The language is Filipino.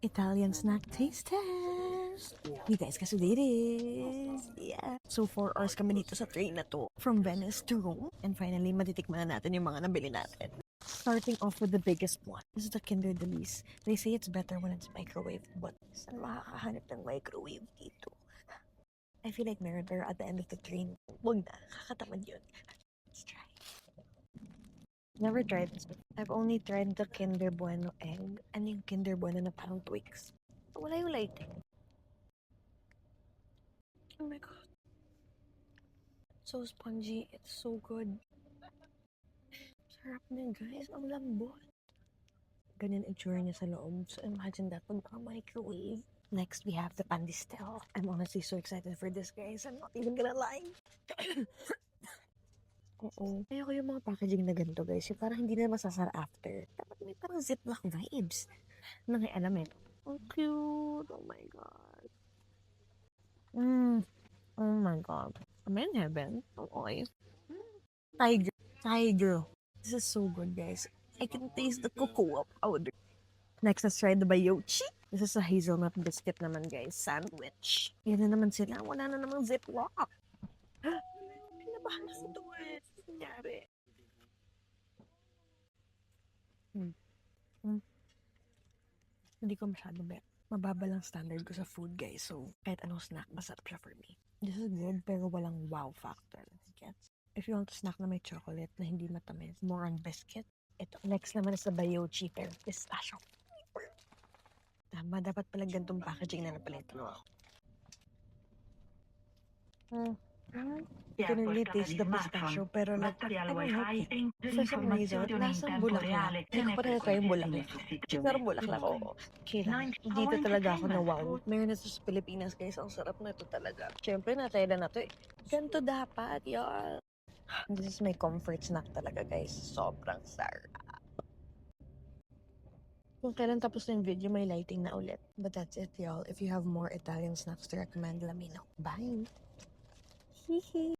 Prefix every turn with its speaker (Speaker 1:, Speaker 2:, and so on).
Speaker 1: Italian snack taste test. You guys kasi did it. Yeah. So 4 hours kami dito sa train na to. From Venice to Rome. And finally, matitikman na natin yung mga nabili natin. Starting off with the biggest one. This is the Kinder Delice. They say it's better when it's microwave. But saan makakahanap ng microwave dito? I feel like meron pero at the end of the train. Wag na. Kakatamad yun. Let's try. Never tried this before. I've only tried the Kinder Bueno egg and yung Kinder Bueno na parang Twix. Wala yung lighting. Oh my god. So spongy. It's so good. Sarap na guys. Ang lambot. Ganyan itsura niya sa loob. So imagine that pag microwave. Next, we have the pandestel. I'm honestly so excited for this, guys. I'm not even gonna lie. Oo. Ayoko yung mga packaging na ganito, guys. Yung parang hindi na masasara after. Dapat may parang ziplock vibes. Alam eh. Oh, cute. Oh my god. Oh my god. Am I in heaven? Okay. Tiger. Tiger. This is so good, guys. I can taste the cocoa powder. Next, let's try the Bayochi. This is a hazelnut biscuit naman, guys. Sandwich. Yan na naman sila. Wala na namang ziplock. Pinabahan ako to eh. Nangyari. Hindi ko masyado bet. Mababa lang standard ko sa food, guys. So, kahit anong snack, masarap siya for me. This is good, pero walang wow factor. Gets? If you want to snack na may chocolate na hindi matamis, more on biscuit. Ito. Next naman is the Bayochi, pero pistachio. Tama, dapat pala gantong packaging na pala ito. I can really taste the pistachio, pero like, I don't know, for some reason, lasang bulaklak. Hindi ko pa na-try yung bulaklak. Pero bulaklak, oo. Kailan, dito talaga ako na wow. Meron na sa Pilipinas, guys, ang sarap na ito talaga. Siyempre, na-try na to eh. Ganito dapat, y'all. This is my comfort snack talaga, guys. Sobrang sarap. Kung kailan tapos na yung video, may lighting na ulit. But that's it, y'all. If you have more Italian snacks to recommend, let me know. Bye! Hehe!